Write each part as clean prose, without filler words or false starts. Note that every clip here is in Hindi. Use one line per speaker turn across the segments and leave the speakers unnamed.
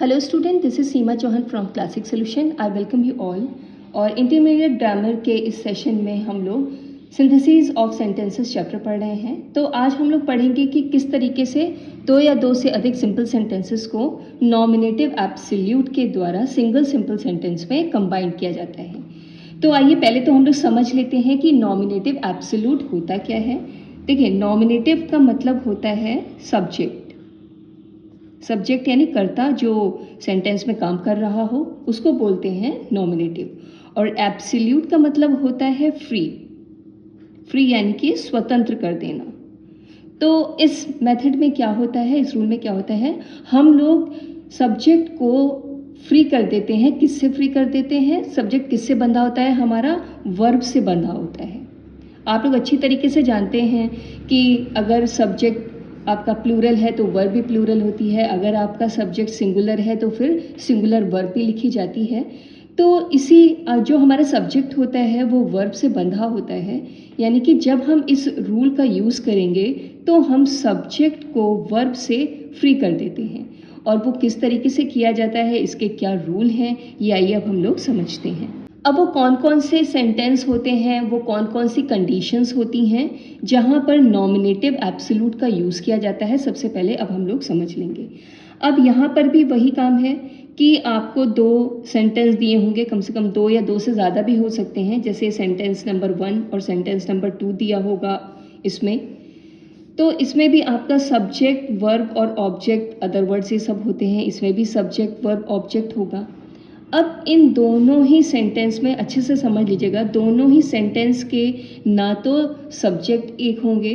Hello student, this is Seema Chauhan from Classic Solution. I welcome you all. और इंटरमीडिएट ग्रामर के इस सेशन में हम लोग सिंथेसिस ऑफ सेंटेंसेस चैप्टर पढ़ रहे हैं. तो आज हम लोग पढ़ेंगे कि किस तरीके से दो या दो से अधिक सिंपल सेंटेंसेस को नॉमिनेटिव एब्सोल्यूट के द्वारा सिंगल सिंपल सेंटेंस में कंबाइन किया जाता है. तो आइए पहले तो हम लोग समझ लेते हैं कि नॉमिनेटिव एब्सोल्यूट होता क्या है. देखिए, नॉमिनेटिव का मतलब होता है सब्जेक्ट. सब्जेक्ट यानी कर्ता जो सेंटेंस में काम कर रहा हो उसको बोलते हैं नॉमिनेटिव. और एब्सोल्यूट का मतलब होता है फ्री. फ्री यानी कि स्वतंत्र कर देना. तो इस मेथड में क्या होता है, इस रूल में क्या होता है, हम लोग सब्जेक्ट को फ्री कर देते हैं. किससे फ्री कर देते हैं? सब्जेक्ट किससे बंधा होता है? हमारा वर्ब से बंधा होता है. आप लोग अच्छी तरीके से जानते हैं कि अगर सब्जेक्ट आपका प्लूरल है तो वर्ब भी प्लूरल होती है. अगर आपका सब्जेक्ट सिंगुलर है तो फिर सिंगुलर वर्ब भी लिखी जाती है. तो इसी जो हमारा सब्जेक्ट होता है वो वर्ब से बंधा होता है. यानी कि जब हम इस रूल का यूज़ करेंगे तो हम सब्जेक्ट को वर्ब से फ्री कर देते हैं. और वो किस तरीके से किया जाता है, इसके क्या रूल हैं, ये आइए अब हम लोग समझते हैं. अब वो कौन कौन से सेंटेंस होते हैं, वो कौन कौन सी कंडीशंस होती हैं जहाँ पर नॉमिनेटिव एब्सोल्यूट का यूज़ किया जाता है, सबसे पहले अब हम लोग समझ लेंगे. अब यहाँ पर भी वही काम है कि आपको दो सेंटेंस दिए होंगे, कम से कम दो या दो से ज़्यादा भी हो सकते हैं. जैसे सेंटेंस नंबर 1 और सेंटेंस नंबर 2 दिया होगा इसमें. तो इसमें भी आपका सब्जेक्ट, वर्ब और ऑब्जेक्ट, अदर वर्ड्स ये सब होते हैं. इसमें भी सब्जेक्ट, वर्ब, ऑब्जेक्ट होगा. अब इन दोनों ही सेंटेंस में अच्छे से समझ लीजिएगा, दोनों ही सेंटेंस के ना तो सब्जेक्ट एक होंगे,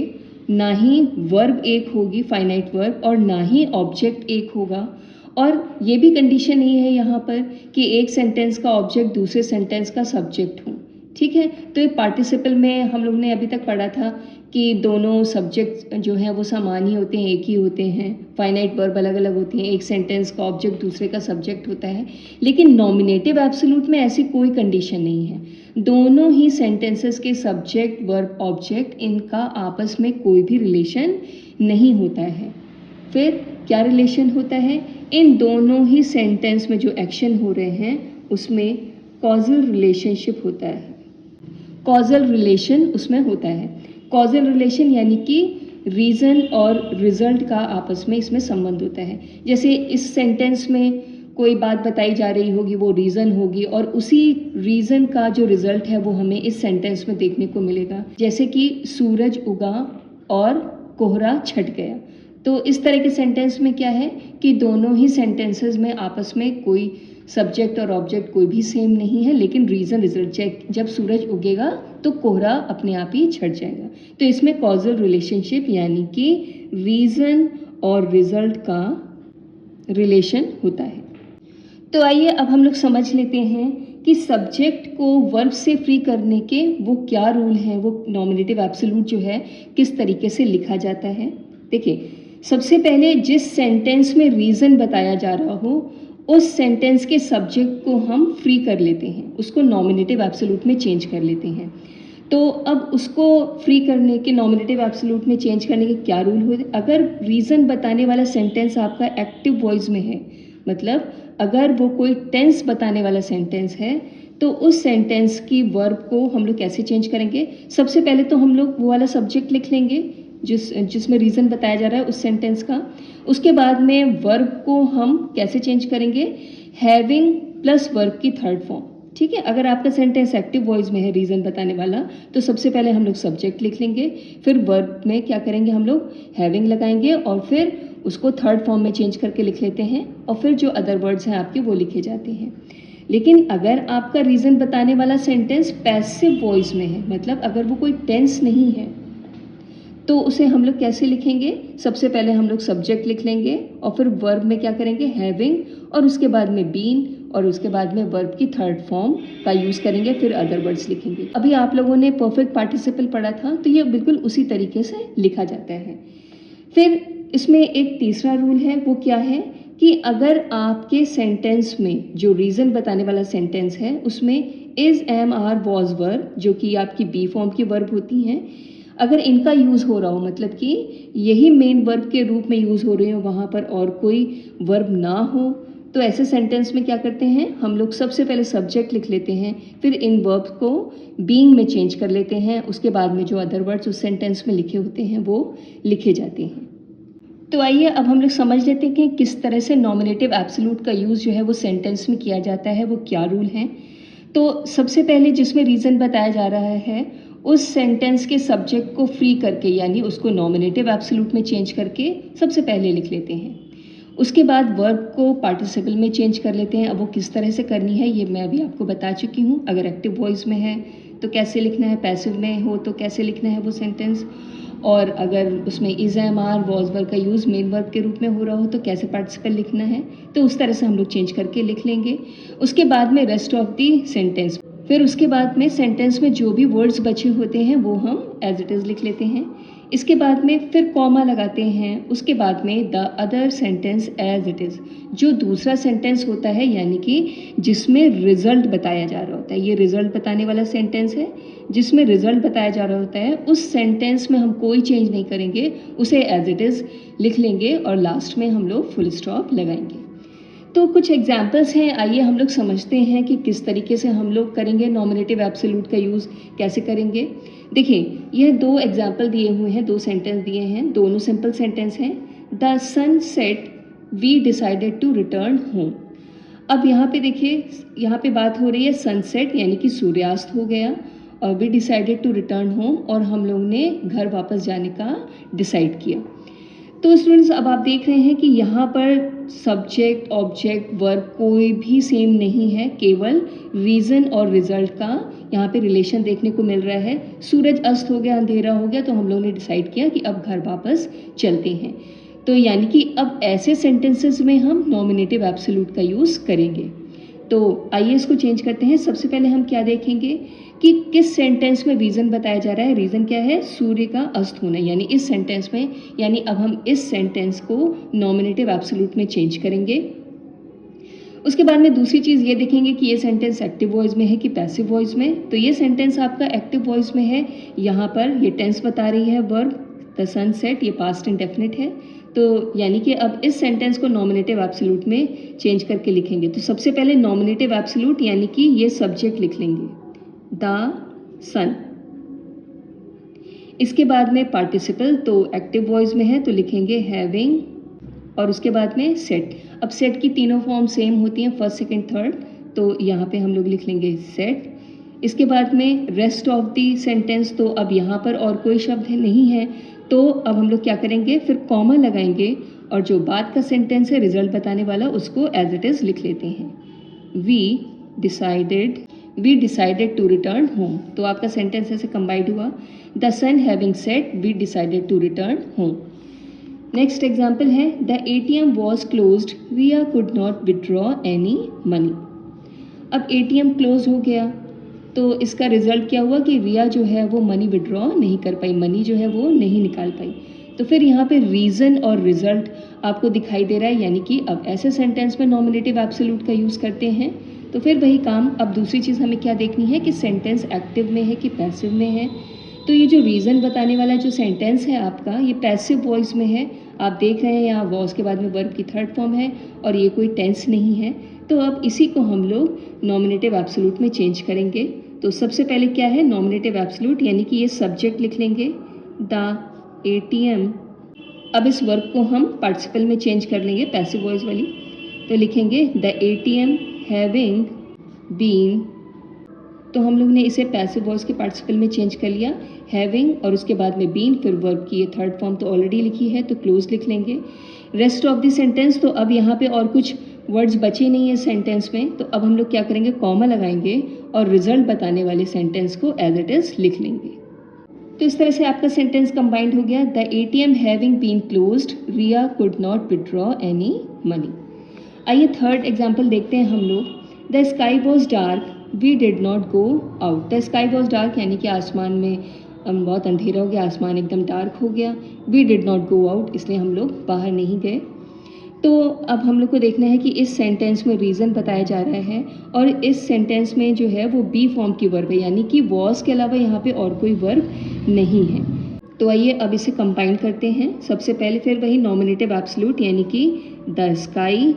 ना ही वर्ब एक होगी, फाइनाइट वर्ब, और ना ही ऑब्जेक्ट एक होगा. और ये भी कंडीशन नहीं है यहाँ पर कि एक सेंटेंस का ऑब्जेक्ट दूसरे सेंटेंस का सब्जेक्ट हो. ठीक है. तो ये पार्टिसिपल में हम लोग ने अभी तक पढ़ा था कि दोनों सब्जेक्ट जो हैं वो समान ही होते हैं, एक ही होते हैं. फाइनाइट वर्ब अलग अलग होती हैं, एक सेंटेंस का ऑब्जेक्ट दूसरे का सब्जेक्ट होता है. लेकिन नॉमिनेटिव एब्सोल्यूट में ऐसी कोई कंडीशन नहीं है. दोनों ही सेंटेंसेस के सब्जेक्ट, वर्ब, ऑब्जेक्ट, इनका आपस में कोई भी रिलेशन नहीं होता है. फिर क्या रिलेशन होता है? इन दोनों ही सेंटेंस में जो एक्शन हो रहे हैं उसमें कॉजल रिलेशनशिप होता है. कॉजल रिलेशन उसमें होता है. कॉजल रिलेशन यानी कि रीज़न और रिजल्ट का आपस में इसमें संबंध होता है. जैसे इस सेंटेंस में कोई बात बताई जा रही होगी, वो रीज़न होगी, और उसी रीज़न का जो रिजल्ट है वो हमें इस सेंटेंस में देखने को मिलेगा. जैसे कि सूरज उगा और कोहरा छट गया. तो इस तरह के सेंटेंस में क्या है कि दोनों ही सेंटेंसेस में आपस में कोई सब्जेक्ट और ऑब्जेक्ट कोई भी सेम नहीं है, लेकिन रीज़न रिजल्ट, जब सूरज उगेगा तो कोहरा अपने आप ही छट जाएगा. तो इसमें कॉजल रिलेशनशिप यानी कि रीज़न और रिजल्ट का रिलेशन होता है. तो आइए अब हम लोग समझ लेते हैं कि सब्जेक्ट को वर्ब से फ्री करने के वो क्या रूल हैं, वो नॉमिनेटिव एब्सोल्यूट जो है किस तरीके से लिखा जाता है. देखिए, सबसे पहले जिस सेंटेंस में रीज़न बताया जा रहा हो उस सेंटेंस के सब्जेक्ट को हम फ्री कर लेते हैं, उसको नॉमिनेटिव एब्सोल्यूट में चेंज कर लेते हैं. तो अब उसको फ्री करने के, नॉमिनेटिव एब्सोल्यूट में चेंज करने के क्या रूल हुए? अगर रीज़न बताने वाला सेंटेंस आपका एक्टिव वॉइस में है, मतलब अगर वो कोई टेंस बताने वाला सेंटेंस है, तो उस सेंटेंस की वर्ब को हम लोग कैसे चेंज करेंगे? सबसे पहले तो हम लोग वो वाला सब्जेक्ट लिख लेंगे जिसमें रीज़न बताया जा रहा है उस सेंटेंस का. उसके बाद में वर्ब को हम कैसे चेंज करेंगे? हैविंग प्लस वर्ब की थर्ड फॉर्म. ठीक है. अगर आपका सेंटेंस एक्टिव वॉइस में है, रीज़न बताने वाला, तो सबसे पहले हम लोग सब्जेक्ट लिख लेंगे. फिर वर्ब में क्या करेंगे? हम लोग हैविंग लगाएंगे और फिर उसको थर्ड फॉर्म में चेंज करके लिख लेते हैं. और फिर जो अदर वर्ड्स हैं आपके वो लिखे जाते हैं. लेकिन अगर आपका रीज़न बताने वाला सेंटेंस पैसिव वॉइस में है, मतलब अगर वो कोई टेंस नहीं है, तो उसे हम लोग कैसे लिखेंगे? सबसे पहले हम लोग सब्जेक्ट लिख लेंगे और फिर वर्ब में क्या करेंगे? हैविंग, और उसके बाद में बीन, और उसके बाद में वर्ब की थर्ड फॉर्म का यूज़ करेंगे. फिर अदर वर्ड्स लिखेंगे. अभी आप लोगों ने परफेक्ट पार्टिसिपल पढ़ा था, तो ये बिल्कुल उसी तरीके से लिखा जाता है. फिर इसमें एक तीसरा रूल है. वो क्या है कि अगर आपके सेंटेंस में जो रीज़न बताने वाला सेंटेंस है उसमें is, am, are, was verb, जो कि आपकी बी फॉर्म की वर्ब होती हैं, अगर इनका यूज़ हो रहा हो, मतलब कि यही मेन वर्ब के रूप में यूज़ हो रहे हो, वहाँ पर और कोई वर्ब ना हो, तो ऐसे सेंटेंस में क्या करते हैं, हम लोग सबसे पहले सब्जेक्ट लिख लेते हैं, फिर इन वर्ब्स को बीइंग में चेंज कर लेते हैं, उसके बाद में जो अदर वर्ड्स उस सेंटेंस में लिखे होते हैं वो लिखे जाते हैं। तो आइए अब हम लोग समझ लेते हैं कि किस तरह से नॉमिनेटिव एब्सोल्यूट का यूज़ जो है वो सेंटेंस में किया जाता है, वो क्या रूल हैं। तो सबसे पहले जिसमें रीज़न बताया जा रहा है उस सेंटेंस के सब्जेक्ट को फ्री करके, यानी उसको नॉमिनेटिव एब्सोल्यूट में चेंज करके सबसे पहले लिख लेते हैं। उसके बाद वर्ब को पार्टिसिपल में चेंज कर लेते हैं। अब वो किस तरह से करनी है ये मैं अभी आपको बता चुकी हूँ। अगर एक्टिव वॉइस में है तो कैसे लिखना है, पैसिव में हो तो कैसे लिखना है वो सेंटेंस, और अगर उसमें is am are was verb का यूज़ मेन वर्ब के रूप में हो रहा हो तो कैसे पार्टिसिपल लिखना है, तो उस तरह से हम लोग चेंज करके लिख लेंगे। उसके बाद में रेस्ट ऑफ दी सेंटेंस, फिर उसके बाद में सेंटेंस में जो भी वर्ड्स बचे होते हैं वो हम एज इट इज़ लिख लेते हैं। इसके बाद में फिर कॉमा लगाते हैं। उसके बाद में the other sentence as it is, जो दूसरा सेंटेंस होता है यानी कि जिसमें रिजल्ट बताया जा रहा होता है, ये रिजल्ट बताने वाला सेंटेंस है, जिसमें रिजल्ट बताया जा रहा होता है उस सेंटेंस में हम कोई चेंज नहीं करेंगे, उसे एज इट इज़ लिख लेंगे और लास्ट में हम लोग फुल स्टॉप लगाएंगे। तो कुछ एग्जाम्पल्स हैं, आइए हम लोग समझते हैं कि किस तरीके से हम लोग करेंगे नॉमिनेटिव एब्सोल्यूट का यूज़ कैसे करेंगे। देखिए ये 2 एग्जाम्पल दिए हुए हैं, 2 सेंटेंस दिए हैं, दोनों सिंपल सेंटेंस हैं। The sun set we decided to return home. अब यहाँ पे देखिए, यहाँ पे बात हो रही है सनसेट यानी कि सूर्यास्त हो गया, और we decided to return home, और हम लोग ने घर वापस जाने का डिसाइड किया। तो स्टूडेंट्स अब आप देख रहे हैं कि यहाँ पर सब्जेक्ट ऑब्जेक्ट वर्ब कोई भी सेम नहीं है, केवल रीज़न और रिजल्ट का यहाँ पे रिलेशन देखने को मिल रहा है। सूरज अस्त हो गया, अंधेरा हो गया, तो हम लोगों ने डिसाइड किया कि अब घर वापस चलते हैं। तो यानी कि अब ऐसे सेंटेंसेस में हम नॉमिनेटिव एब्सोल्यूट का यूज़ करेंगे। तो आइए इसको चेंज करते हैं। सबसे पहले हम क्या देखेंगे कि किस सेंटेंस में रीज़न बताया जा रहा है। रीज़न क्या है, सूर्य का अस्त होना, यानी इस सेंटेंस में, यानी अब हम इस सेंटेंस को नॉमिनेटिव एब्सोल्यूट में चेंज करेंगे। उसके बाद में दूसरी चीज़ ये देखेंगे कि ये सेंटेंस एक्टिव वॉइस में है कि पैसिव वॉइस में। तो ये सेंटेंस आपका एक्टिव वॉइस में है, यहाँ पर ये टेंस बता रही है वर्ब, द सनसेट, ये पास्ट इंडेफिनिट है। तो यानी कि अब इस सेंटेंस को नॉमिनेटिव एब्सोल्यूट में चेंज करके लिखेंगे। तो सबसे पहले नॉमिनेटिव एब्सोल्यूट यानी कि ये सब्जेक्ट लिख लेंगे, द सन। इसके बाद में पार्टिसिपल, तो एक्टिव वॉइस में है तो लिखेंगे हैविंग, और उसके बाद में सेट। अब सेट की तीनों फॉर्म सेम होती हैं, फर्स्ट सेकंड थर्ड, तो यहाँ पे हम लोग लिख लेंगे सेट। इसके बाद में रेस्ट ऑफ दी सेंटेंस, तो अब यहाँ पर और कोई शब्द नहीं है, तो अब हम लोग क्या करेंगे, फिर कॉमा लगाएंगे और जो बाद का सेंटेंस है रिजल्ट बताने वाला उसको एज इट इज़ लिख लेते हैं। We decided to return home, तो आपका सेंटेंस ऐसे कंबाइंड हुआ, the sun having set we decided to return home. Next example है, the ATM was closed Riya could not withdraw any money. अब ATM क्लोज हो गया तो इसका रिजल्ट क्या हुआ कि रिया जो है वो मनी विड्रॉ नहीं कर पाई, मनी जो है वो नहीं निकाल पाई। तो फिर यहाँ पे रीज़न और रिजल्ट आपको दिखाई दे रहा है, यानी कि अब ऐसे सेंटेंस में नॉमिनेटिव एब्सोल्यूट का यूज़ करते हैं। तो फिर वही काम, अब दूसरी चीज़ हमें क्या देखनी है कि सेंटेंस एक्टिव में है कि पैसिव में है। तो ये जो रीज़न बताने वाला जो सेंटेंस है आपका, ये पैसिव वॉइस में है। आप देख रहे हैं यहाँ वॉज के बाद में वर्ब की थर्ड फॉर्म है और ये कोई टेंस नहीं है। तो अब इसी को हम लोग नॉमिनेटिव एब्सोल्यूट में चेंज करेंगे। तो सबसे पहले क्या है, नॉमिनेटिव एब्सोल्यूट यानी कि ये सब्जेक्ट लिख लेंगे, द ATM। अब इस वर्ब को हम पार्टिसिपल में चेंज कर लेंगे, पैसिव वॉइस वाली, तो लिखेंगे द ATM हैविंग बीन। तो हम लोग ने इसे पैसिव वॉइस के पार्टिसिपल में चेंज कर लिया, हैविंग और उसके बाद में बीन, फिर वर्ब की ये थर्ड फॉर्म तो ऑलरेडी लिखी है तो क्लोज लिख लेंगे। रेस्ट ऑफ द सेंटेंस, तो अब यहाँ पे और कुछ वर्ड्स बचे नहीं है सेंटेंस में, तो अब हम लोग क्या करेंगे, कॉमा लगाएंगे और रिजल्ट बताने वाले सेंटेंस को एज इट इज़ लिख लेंगे। तो इस तरह से आपका सेंटेंस कंबाइंड हो गया, the ATM having been closed Riya could not withdraw any money. आइए थर्ड एग्जाम्पल देखते हैं हम लोग, the sky was dark we did not go out. The sky was dark यानी कि आसमान में बहुत अंधेरा हो गया, आसमान एकदम डार्क हो गया। We did not go out, इसलिए हम लोग बाहर नहीं गए। तो अब हम लोग को देखना है कि इस सेंटेंस में रीज़न बताया जा रहा है और इस सेंटेंस में जो है वो बी फॉर्म की वर्ब है, यानी कि वॉज के अलावा यहाँ पे और कोई वर्ब नहीं है। तो आइए अब इसे कंबाइन करते हैं। सबसे पहले फिर वही नॉमिनेटिव एब्सोल्यूट यानी कि द स्काई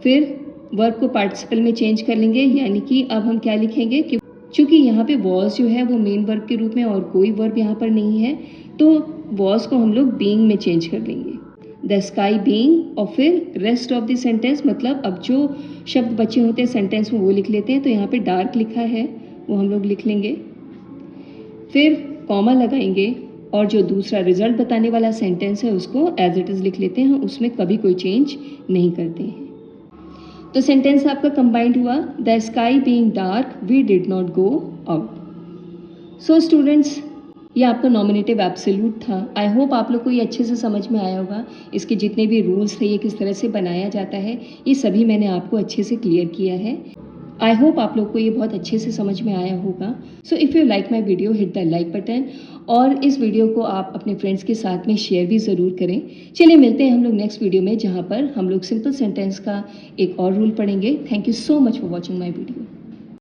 फिर वर्ब को पार्टिसिपल में चेंज कर लेंगे, यानी कि अब हम क्या लिखेंगे कि चूँकि यहाँ पे वॉज जो है वो मेन वर्ब के रूप में और कोई वर्ब यहाँ पर नहीं है, तो वॉज को हम लोग बीइंग में चेंज कर लेंगे। द स्काई बीइंग और फिर रेस्ट ऑफ द सेंटेंस, मतलब अब जो शब्द बचे होते हैं सेंटेंस में वो लिख लेते हैं। तो यहाँ पे डार्क लिखा है वो हम लोग लिख लेंगे, फिर कॉमा लगाएंगे और जो दूसरा रिजल्ट बताने वाला सेंटेंस है उसको एज इट इज़ लिख लेते हैं, उसमें कभी कोई चेंज नहीं करते हैं। तो सेंटेंस आपका कंबाइंड हुआ, the sky being dark we did not go out. So students, ये आपका नॉमिनेटिव एब्सोल्यूट था। आई होप आप लोग को ये अच्छे से समझ में आया होगा। इसके जितने भी रूल्स थे, ये किस तरह से बनाया जाता है, ये सभी मैंने आपको अच्छे से क्लियर किया है। आई होप आप लोग को ये बहुत अच्छे से समझ में आया होगा। So if you like my video, hit the like button और इस वीडियो को आप अपने फ्रेंड्स के साथ में शेयर भी ज़रूर करें। चलिए मिलते हैं हम लोग नेक्स्ट वीडियो में, जहाँ पर हम लोग सिंपल सेंटेंस का एक और रूल पढ़ेंगे। Thank you so much for watching my video.